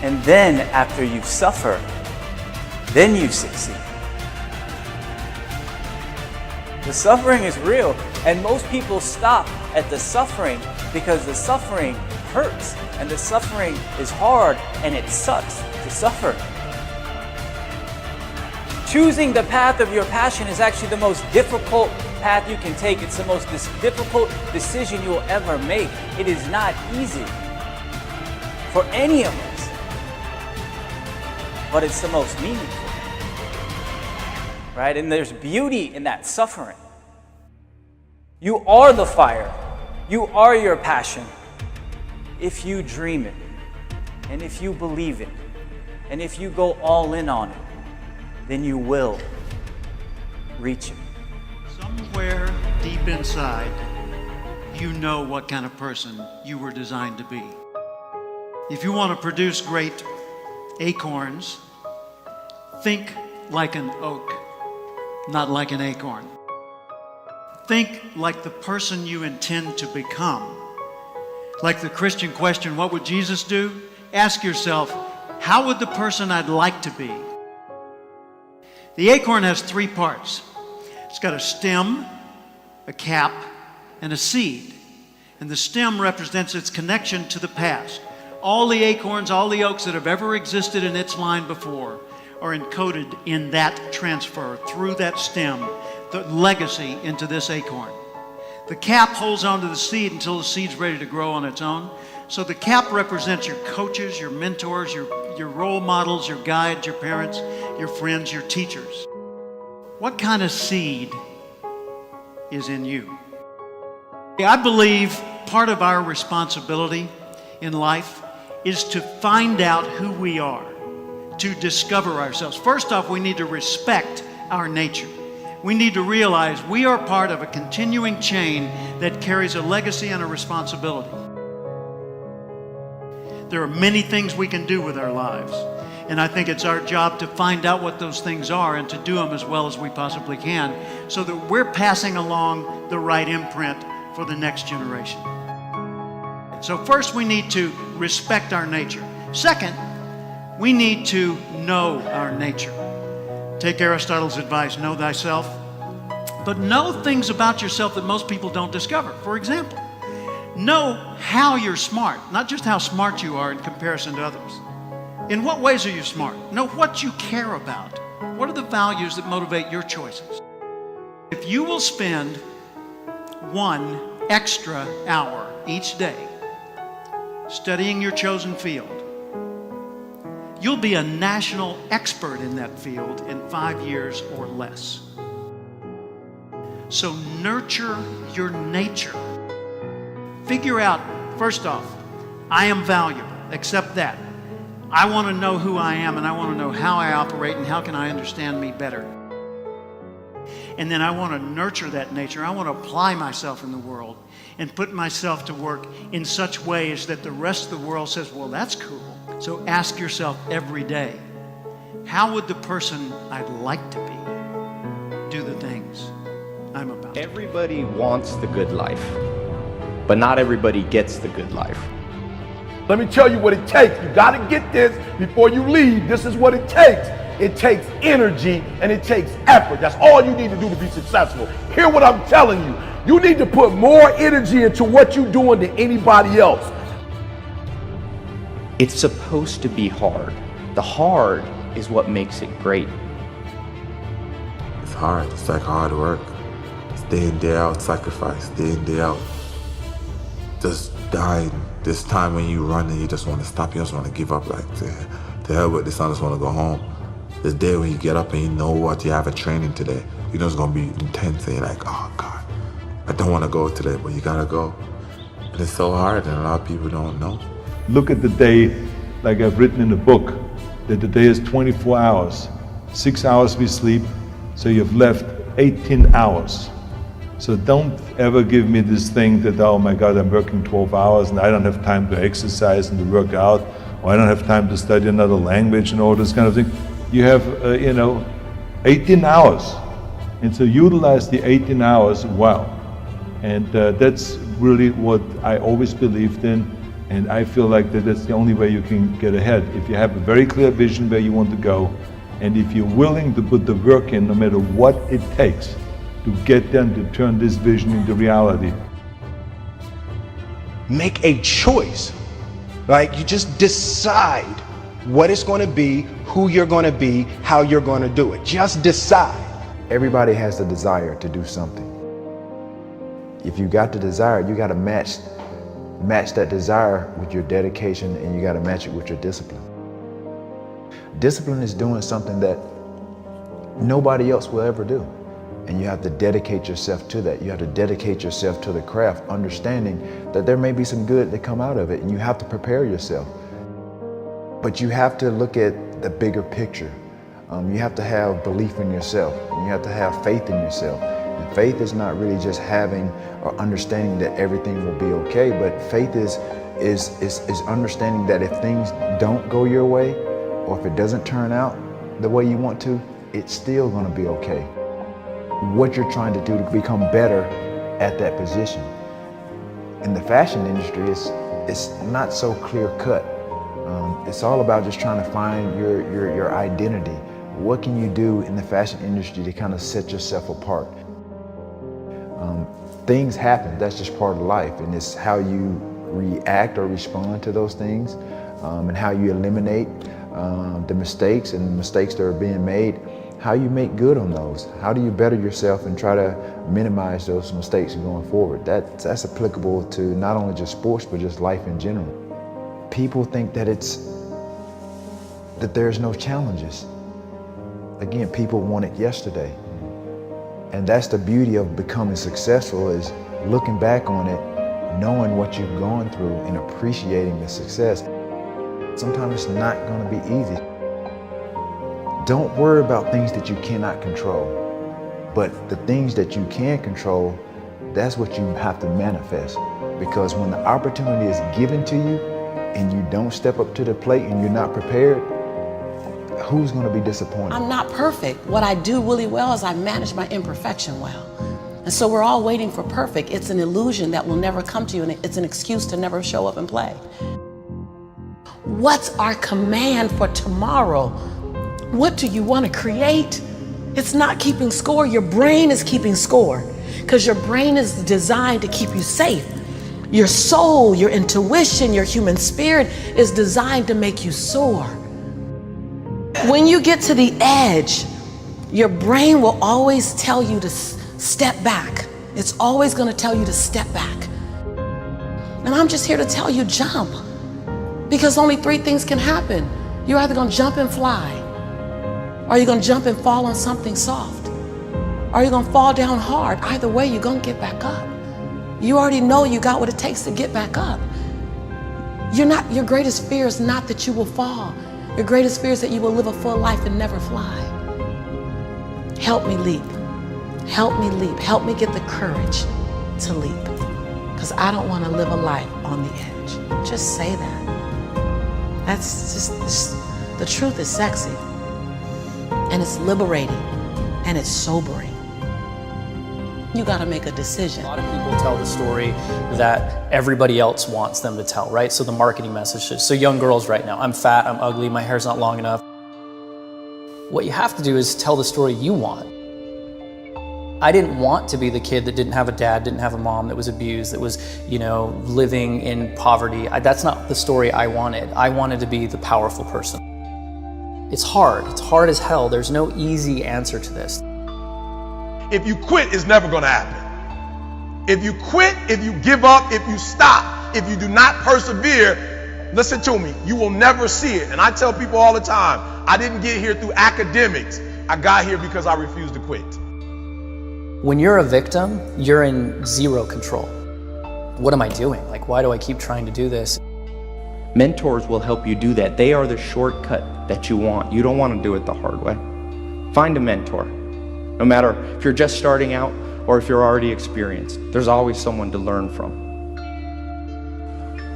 S: And then after you suffer, then you succeed. The suffering is real, and most people stop at the suffering because the suffering hurts, and the suffering is hard, and it sucks to suffer. Choosing the path of your passion is actually the most difficult path you can take. It's the most difficult decision you'll ever make. It is not easy for any of us, but it's the most meaningful, right? And there's beauty in that suffering. You are the fire. You are your passion. If you dream it, and if you believe it, and if you go all in on it, then you will reach it.
U: Somewhere deep inside, you know what kind of person you were designed to be. If you want to produce great acorns, think like an oak, not like an acorn. Think like the person you intend to become. Like the Christian question, what would Jesus do? Ask yourself, how would the person I'd like to be? The acorn has three parts. It's got a stem, a cap, and a seed. And the stem represents its connection to the past. All the acorns, all the oaks that have ever existed in its line before are encoded in that transfer through that stem, the legacy into this acorn. The cap holds onto the seed until the seed's ready to grow on its own. So the cap represents your coaches, your mentors, your role models, your guides, your parents, your friends, your teachers. What kind of seed is in you? I believe part of our responsibility in life is to find out who we are, to discover ourselves. First off, we need to respect our nature. We need to realize we are part of a continuing chain that carries a legacy and a responsibility. There are many things we can do with our lives, and I think it's our job to find out what those things are and to do them as well as we possibly can so that we're passing along the right imprint for the next generation. So first, we need to respect our nature. Second, we need to know our nature. Take Aristotle's advice, know thyself, but know things about yourself that most people don't discover. For example, know how you're smart, not just how smart you are in comparison to others. In what ways are you smart? Know what you care about. What are the values that motivate your choices? If you will spend 1 extra hour each day studying your chosen field, you'll be a national expert in that field in 5 years or less. So nurture your nature. Figure out, first off, I am valuable. Accept that. I want to know who I am, and I want to know how I operate and how can I understand me better. And then I want to nurture that nature. I want to apply myself in the world and put myself to work in such ways that the rest of the world says, well, that's cool. So ask yourself every day, how would the person I'd like to be do the things I'm about?
V: Everybody wants the good life, but not everybody gets the good life.
T: Let me tell you what it takes. You got to get this before you leave. This is what it takes. It takes energy and it takes effort. That's all you need to do to be successful. Hear what I'm telling you. You need to put more energy into what you're doing than anybody else.
V: It's supposed to be hard. The hard is what makes it great.
W: It's hard. It's like hard work. It's day in, day out, sacrifice, day in, day out. Just dying. This time when you run and you just want to stop, you just want to give up, like, to hell with this, I just want to go home. This day when you get up and you know what, you have a training today, you know it's going to be intense and you're like, oh God, I don't want to go today, but you got to go. And it's so hard and a lot of people don't know.
Q: Look at the day, like I've written in the book, that the day is 24 hours. 6 hours we sleep, so you've left 18 hours. So don't ever give me this thing that, oh my God, I'm working 12 hours and I don't have time to exercise and to work out, or I don't have time to study another language and all this kind of thing. You have, 18 hours. And so utilize the 18 hours well. And that's really what I always believed in. And I feel like that's the only way you can get ahead. If you have a very clear vision where you want to go, and if you're willing to put the work in, no matter what it takes, to get them to turn this vision into reality.
A: Make a choice. Like, you just decide what it's going to be, who you're going to be, how you're going to do it. Just decide.
C: Everybody has the desire to do something. If you got the desire, you got to match that desire with your dedication, and you got to match it with your discipline. Discipline is doing something that nobody else will ever do. And you have to dedicate yourself to that. You have to dedicate yourself to the craft, understanding that there may be some good that come out of it, and you have to prepare yourself. But you have to look at the bigger picture. You have to have belief in yourself, and you have to have faith in yourself. And faith is not really just having or understanding that everything will be okay, but faith is understanding that if things don't go your way, or if it doesn't turn out the way you want to, it's still going to be okay. What you're trying to do to become better at that position. In the fashion industry, it's not so clear cut. It's all about just trying to find your identity. What can you do in the fashion industry to kind of set yourself apart? Things happen, that's just part of life, and it's how you react or respond to those things, and how you eliminate the mistakes and the mistakes that are being made, how you make good on those. How do you better yourself and try to minimize those mistakes going forward? That's applicable to not only just sports, but just life in general. People think that there's no challenges. Again, people want it yesterday. And that's the beauty of becoming successful, is looking back on it, knowing what you've gone through and appreciating the success. Sometimes it's not going to be easy. Don't worry about things that you cannot control. But the things that you can control, that's what you have to manifest. Because when the opportunity is given to you and you don't step up to the plate and you're not prepared, who's going to be disappointed?
N: I'm not perfect. What I do really well is I manage my imperfection well. And so we're all waiting for perfect. It's an illusion that will never come to you, and it's an excuse to never show up and play. What's our command for tomorrow? What do you want to create? It's not keeping score. Your brain is keeping score, because your brain is designed to keep you safe. Your soul, your intuition, your human spirit is designed to make you soar. When you get to the edge, your brain will always tell you to step back. It's always going to tell you to step back. And I'm just here to tell you, jump. Because only three things can happen. You're either going to jump and fly, or you're going to jump and fall on something soft, or you're going to fall down hard. Either way, you're going to get back up. You already know you got what it takes to get back up. Your greatest fear is not that you will fall. Your greatest fear is that you will live a full life and never fly. Help me leap. Help me leap. Help me get the courage to leap. Because I don't want to live a life on the edge. Just say that. That's just, the truth is sexy. And it's liberating. And it's sobering. You got to make a decision.
D: A lot of people tell the story that everybody else wants them to tell, right? So the marketing messages. So young girls right now, I'm fat, I'm ugly, my hair's not long enough. What you have to do is tell the story you want. I didn't want to be the kid that didn't have a dad, didn't have a mom, that was abused, that was, living in poverty. That's not the story I wanted. I wanted to be the powerful person. It's hard as hell. There's no easy answer to this.
T: If you quit, it's never going to happen. If you quit, if you give up, if you stop, if you do not persevere, listen to me, you will never see it. And I tell people all the time, I didn't get here through academics. I got here because I refused to quit.
D: When you're a victim, you're in zero control. What am I doing? Why do I keep trying to do this?
V: Mentors will help you do that. They are the shortcut that you want. You don't want to do it the hard way. Find a mentor. No matter if you're just starting out or if you're already experienced, there's always someone to learn from.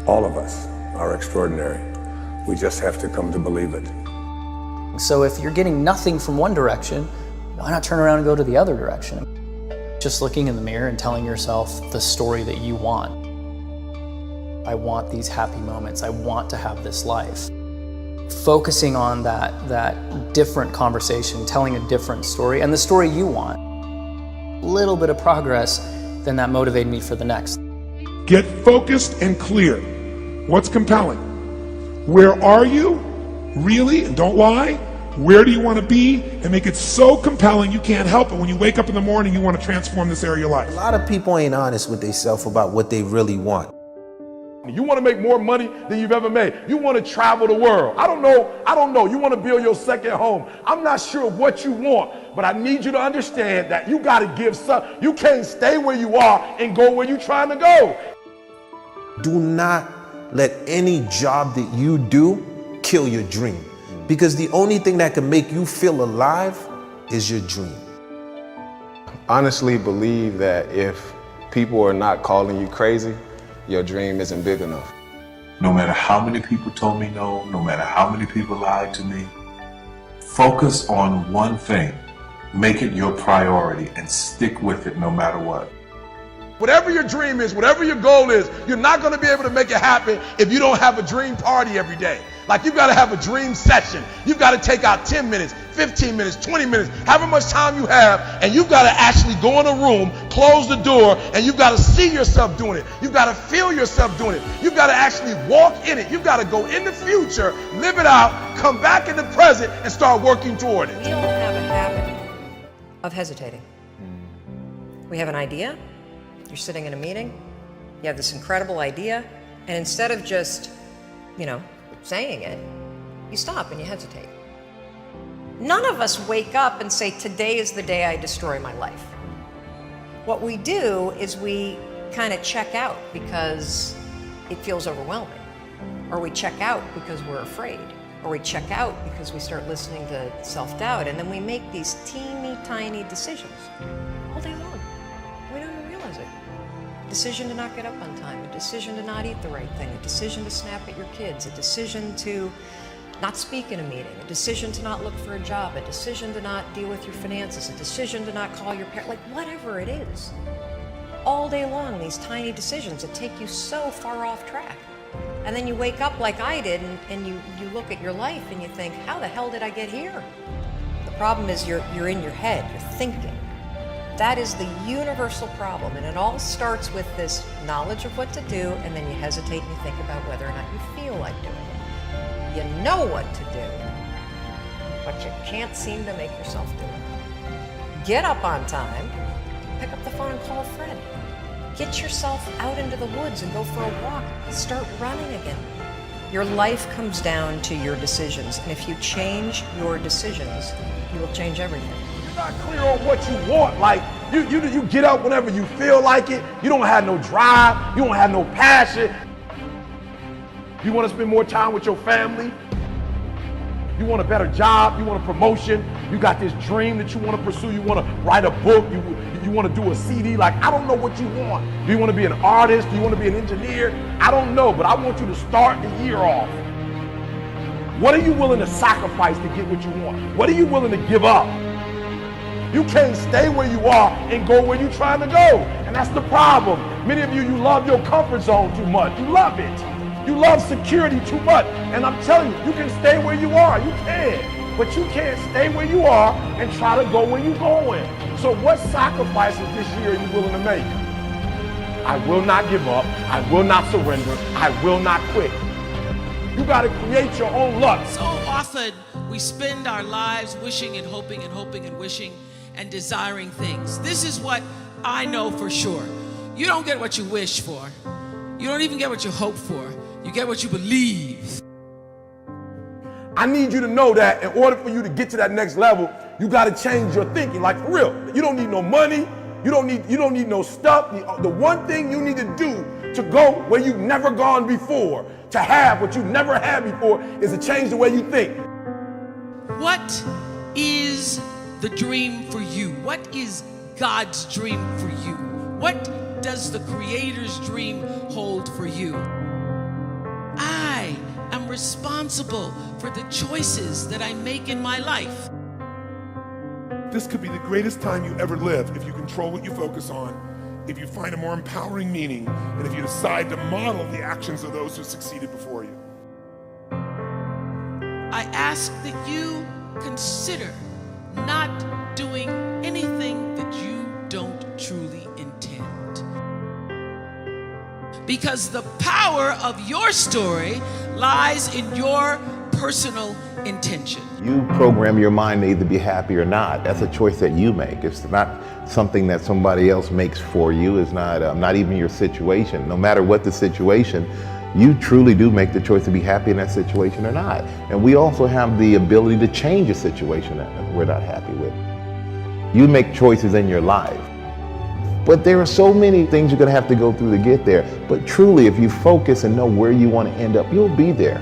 O: All of us are extraordinary. We just have to come to believe it.
D: So if you're getting nothing from one direction, why not turn around and go to the other direction? Just looking in the mirror and telling yourself the story that you want. I want these happy moments. I want to have this life. Focusing on that different conversation, telling a different story, and the story you want. A little bit of progress, then that motivated me for the next.
L: Get focused and clear. What's compelling? Where are you? Really? And don't lie. Where do you want to be? And make it so compelling you can't help it. When you wake up in the morning, you want to transform this area of your life.
E: A lot of people ain't honest with themselves about what they really want.
T: You want to make more money than you've ever made. You want to travel the world. I don't know. You want to build your second home. I'm not sure what you want, but I need you to understand that you got to give some. You can't stay where you are and go where you're trying to go.
E: Do not let any job that you do kill your dream. Because the only thing that can make you feel alive is your dream.
F: Honestly believe that if people are not calling you crazy, your dream isn't big enough.
H: No matter how many people told me no, no matter how many people lied to me, focus on one thing. Make it your priority and stick with it no matter what.
T: Whatever your dream is, whatever your goal is, you're not going to be able to make it happen if you don't have a dream party every day. Like, you've got to have a dream session. You've got to take out 10 minutes, 15 minutes, 20 minutes, however much time you have, and you've got to actually go in a room, close the door, and you've got to see yourself doing it. You've got to feel yourself doing it. You've got to actually walk in it. You've got to go in the future, live it out, come back in the present, and start working toward it.
X: We don't have a habit of hesitating. We have an idea. You're sitting in a meeting. You have this incredible idea, and instead of just, saying it, you stop and you hesitate. None of us wake up and say, today is the day I destroy my life. What we do is we kind of check out because it feels overwhelming, or we check out because we're afraid, or we check out because we start listening to self-doubt, and then we make these teeny tiny decisions all day long. We don't even realize it. A decision to not get up on time, a decision to not eat the right thing, a decision to snap at your kids, a decision to not speak in a meeting, a decision to not look for a job, a decision to not deal with your finances, a decision to not call your parents, like whatever it is. All day long, these tiny decisions that take you so far off track. And then you wake up like I did and you look at your life and you think, how the hell did I get here? The problem is you're in your head, you're thinking. That is the universal problem, and it all starts with this knowledge of what to do, and then you hesitate and you think about whether or not you feel like doing it. You know what to do, but you can't seem to make yourself do it. Get up on time, pick up the phone and call a friend. Get yourself out into the woods and go for a walk. Start running again. Your life comes down to your decisions, and if you change your decisions, you will change everything.
T: Not clear on what you want. Like, you get up whenever you feel like it. You don't have no drive. You don't have no passion. You want to spend more time with your family. You want a better job. You want a promotion. You got this dream that you want to pursue. You want to write a book. You want to do a CD. Like, I don't know what you want. Do you want to be an artist? Do you want to be an engineer? I don't know, but I want you to start the year off. What are you willing to sacrifice to get what you want? What are you willing to give up? You can't stay where you are and go where you're trying to go. And that's the problem. Many of you love your comfort zone too much. You love it. You love security too much. And I'm telling you, you can stay where you are. You can. But you can't stay where you are and try to go where you're going. So what sacrifices this year are you willing to make? I will not give up. I will not surrender. I will not quit. You got to create your own luck.
Y: So often we spend our lives wishing and hoping and hoping and wishing and desiring things. This is what I know for sure. You don't get what you wish for. You don't even get what you hope for. You get what you believe.
T: I need you to know that in order for you to get to that next level, you got to change your thinking. Like, for real. You don't need no money. You don't need no stuff. The one thing you need to do to go where you've never gone before, to have what you've never had before, is to change the way you think.
Y: What is the dream for you? What is God's dream for you? What does the Creator's dream hold for you? I am responsible for the choices that I make in my life.
L: This could be the greatest time you ever live if you control what you focus on, if you find a more empowering meaning, and if you decide to model the actions of those who succeeded before you.
Y: I ask that you consider not doing anything that you don't truly intend. Because the power of your story lies in your personal intention.
B: You program your mind to either be happy or not. That's a choice that you make. It's not something that somebody else makes for you. It's not even your situation. No matter what the situation, you truly do make the choice to be happy in that situation or not. And we also have the ability to change a situation that we're not happy with. You make choices in your life. But there are so many things you're going to have to go through to get there. But truly, if you focus and know where you want to end up, you'll be there.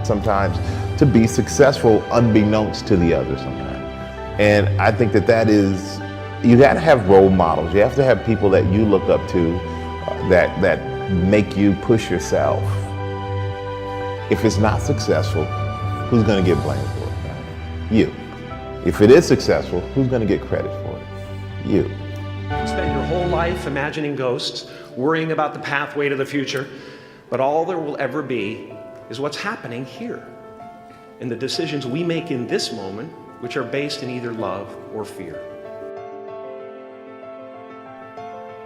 B: Sometimes to be successful unbeknownst to the other sometimes. And I think that is, you got to have role models. You have to have people that you look up to that make you push yourself. If it's not successful, who's going to get blamed for it? You. If it is successful, who's going to get credit for it? You.
G: You spend your whole life imagining ghosts, worrying about the pathway to the future, but all there will ever be is what's happening here, and the decisions we make in this moment, which are based in either love or fear.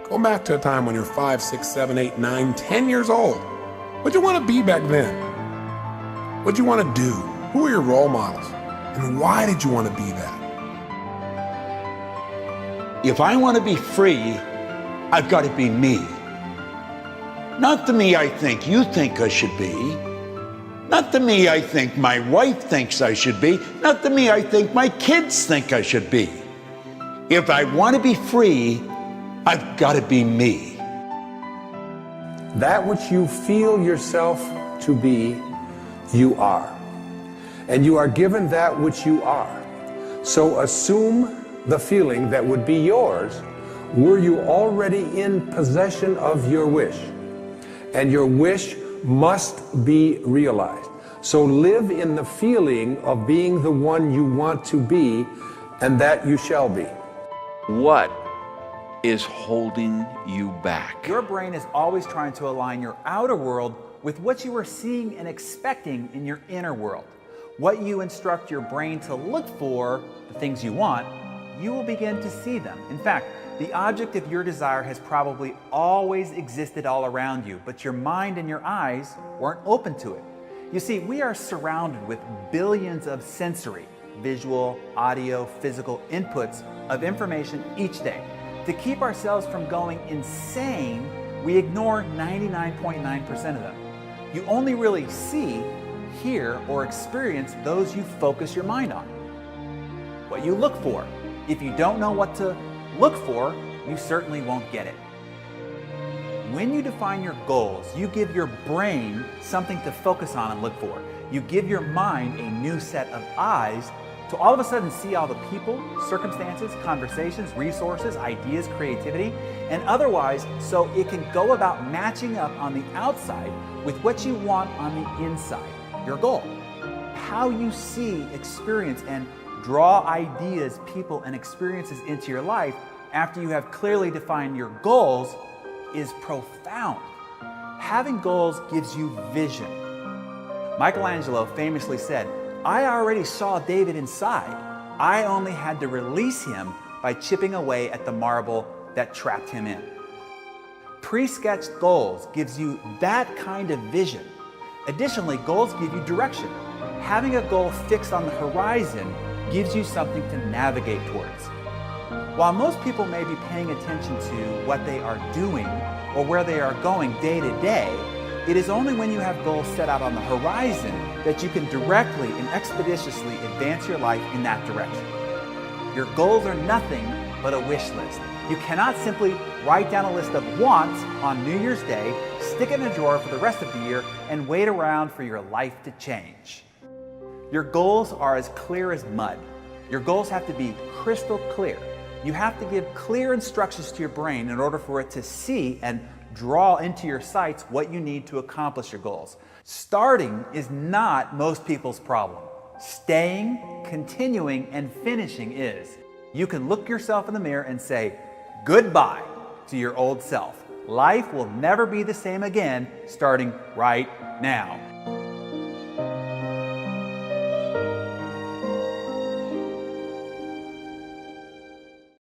O: Go back to a time when you're 5, 6, 7, 8, 9, 10 years old. What'd you want to be back then? What'd you want to do? Who were your role models? And why did you want to be that?
I: If I want to be free, I've got to be me. Not the me I think you think I should be. Not the me I think my wife thinks I should be. Not the me I think my kids think I should be. If I want to be free, I've got to be me.
O: That which you feel yourself to be, you are. And you are given that which you are. So assume the feeling that would be yours were you already in possession of your wish. And your wish must be realized. So live in the feeling of being the one you want to be, and that you shall be.
K: What is holding you back?
P: Your brain is always trying to align your outer world with what you are seeing and expecting in your inner world. What you instruct your brain to look for, the things you want, you will begin to see them. In fact, the object of your desire has probably always existed all around you, but your mind and your eyes weren't open to it. You see, we are surrounded with billions of sensory, visual, audio, physical inputs of information each day. To keep ourselves from going insane, we ignore 99.9% of them. You only really see, hear, or experience those you focus your mind on. What you look for. If you don't know what to look for, you certainly won't get it. When you define your goals, you give your brain something to focus on and look for. You give your mind a new set of eyes to all of a sudden see all the people, circumstances, conversations, resources, ideas, creativity, and otherwise so it can go about matching up on the outside with what you want on the inside, your goal. How you see, experience, and draw ideas, people, and experiences into your life after you have clearly defined your goals is profound. Having goals gives you vision. Michelangelo famously said, "I already saw David inside. I only had to release him by chipping away at the marble that trapped him in." Pre-sketched goals gives you that kind of vision. Additionally, goals give you direction. Having a goal fixed on the horizon gives you something to navigate towards. While most people may be paying attention to what they are doing or where they are going day to day, it is only when you have goals set out on the horizon that you can directly and expeditiously advance your life in that direction. Your goals are nothing but a wish list. You cannot simply write down a list of wants on New Year's Day, stick it in a drawer for the rest of the year, and wait around for your life to change. Your goals are as clear as mud. Your goals have to be crystal clear. You have to give clear instructions to your brain in order for it to see and draw into your sights what you need to accomplish your goals. Starting is not most people's problem. Staying, continuing, and finishing is. You can look yourself in the mirror and say, "Goodbye. to your old self. Life will never be the same again starting right now.